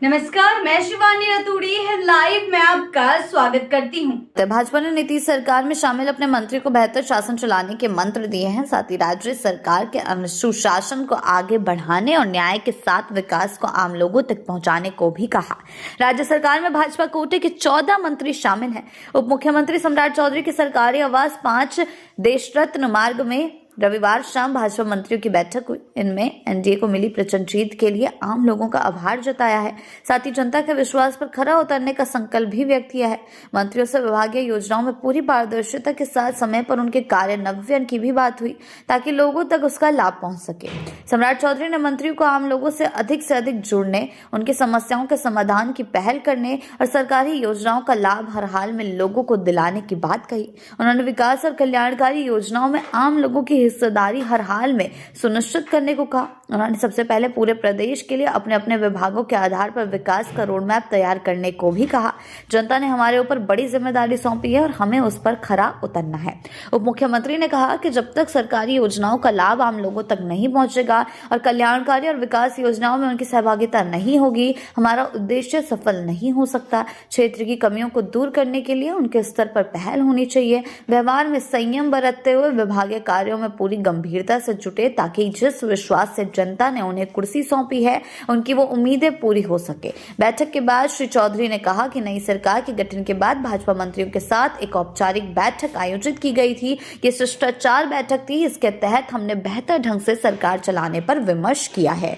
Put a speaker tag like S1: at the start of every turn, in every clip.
S1: नमस्कार, मैं शिवानी रतूड़ी लाइव में आपका स्वागत करती हूँ।
S2: भाजपा ने नीतीश सरकार में शामिल अपने मंत्री को बेहतर शासन चलाने के मंत्र दिए हैं। साथ ही राज्य सरकार के सुशासन को आगे बढ़ाने और न्याय के साथ विकास को आम लोगों तक पहुंचाने को भी कहा। राज्य सरकार में भाजपा कोटे के 14 मंत्री शामिल हैं। उप मुख्यमंत्री सम्राट चौधरी के सरकारी आवास 5 देशरत्न मार्ग में रविवार शाम भाजपा मंत्रियों की बैठक हुई। इनमें एनडीए को मिली प्रचंड जीत के लिए आम लोगों का आभार जताया है। साथ ही जनता के विश्वास पर खरा उतरने का संकल्प भी व्यक्त किया है। मंत्रियों से विभागीय योजनाओं में पूरी पारदर्शिता के साथ समय पर उनके कार्यान्वयन की भी बात हुई ताकि लोगों तक उसका लाभ पहुंच सके। सम्राट चौधरी ने मंत्रियों को आम लोगों से अधिक जुड़ने, उनकी समस्याओं के समाधान की पहल करने और सरकारी योजनाओं का लाभ हर हाल में लोगों को दिलाने की बात कही। उन्होंने विकास और कल्याणकारी योजनाओं में आम लोगों की हिस्सेदारी हर हाल में सुनिश्चित करने को कहा। उन्होंने सबसे पहले पूरे प्रदेश के लिए अपने अपने विभागों के आधार पर विकास का रोड मैप तैयार करने को भी कहा। जनता ने हमारे ऊपर बड़ी जिम्मेदारी सौंपी है और हमें उस पर खरा उतरना है। उप मुख्यमंत्री ने कहा कि जब तक सरकारी योजनाओं का लाभ आम लोगों तक नहीं पहुंचेगा और कल्याणकारी और विकास योजनाओं में उनकी सहभागिता नहीं होगी, हमारा उद्देश्य सफल नहीं हो सकता। क्षेत्र की कमियों को दूर करने के लिए उनके स्तर पर पहल होनी चाहिए। व्यवहार में संयम बरतते हुए विभागीय कार्यों में पूरी गंभीरता से जुटे ताकि जिस विश्वास से जनता ने उन्हें कुर्सी सौंपी है उनकी वो उम्मीदें पूरी हो सके। बैठक के बाद श्री चौधरी ने कहा कि नई सरकार के गठन के बाद भाजपा मंत्रियों के साथ एक औपचारिक बैठक आयोजित की गई थी। ये शिष्टाचार बैठक थी। इसके तहत हमने बेहतर ढंग से सरकार चलाने पर विमर्श किया है।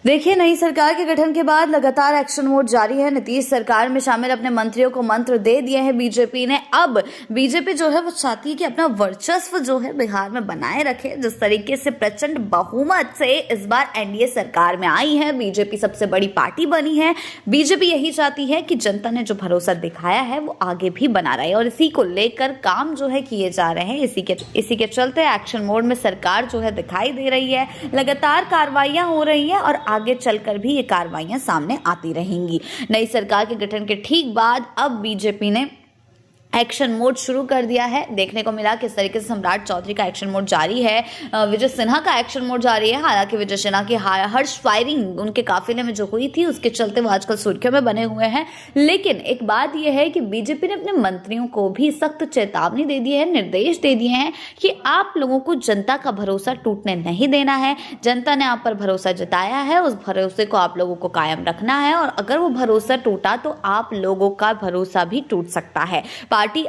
S2: देखिए, नई सरकार के गठन के बाद लगातार एक्शन मोड जारी है। नीतीश सरकार में शामिल अपने मंत्रियों को मंत्र दे दिए हैं बीजेपी ने। अब बीजेपी जो है वो चाहती है कि अपना वर्चस्व जो है बिहार में बनाए रखे। जिस तरीके से प्रचंड बहुमत से इस बार एनडीए सरकार में आई है, बीजेपी सबसे बड़ी पार्टी बनी है। बीजेपी यही चाहती है कि जनता ने जो भरोसा दिखाया है वो आगे भी बना रहे और इसी को लेकर काम जो है किए जा रहे हैं। इसी के चलते एक्शन मोड में सरकार जो है दिखाई दे रही है। लगातार कार्रवाइयां हो रही है और आगे चलकर भी ये कार्रवाइयां सामने आती रहेंगी। नई सरकार के गठन के ठीक बाद अब बीजेपी ने एक्शन मोड शुरू कर दिया है। देखने को मिला किस तरीके से सम्राट चौधरी का एक्शन मोड जारी है, विजय सिन्हा का एक्शन मोड जारी है। हालांकि विजय सिन्हा की हर्ष फायरिंग उनके काफिले में जो हुई थी उसके चलते वो आजकल सुर्खियों में बने हुए हैं। लेकिन एक बात यह है कि बीजेपी ने अपने मंत्रियों को भी सख्त चेतावनी दे दी है, निर्देश दे दिए हैं कि आप लोगों को जनता का भरोसा टूटने नहीं देना है। जनता ने आप पर भरोसा जताया है, उस भरोसे को आप लोगों को कायम रखना है और अगर वो भरोसा टूटा तो आप लोगों का भरोसा भी टूट सकता है। पार्टी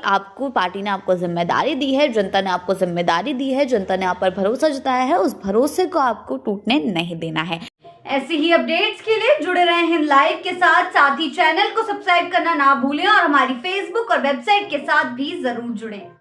S2: ने आपको जिम्मेदारी दी है, जनता ने आपको जिम्मेदारी दी है, जनता ने आप पर भरोसा जताया है, उस भरोसे को आपको टूटने नहीं देना है।
S1: ऐसी ही अपडेट्स के लिए जुड़े रहे हैं लाइव के साथ ही चैनल को सब्सक्राइब करना ना भूलें और हमारी फेसबुक और वेबसाइट के साथ भी जरूर जुड़ें।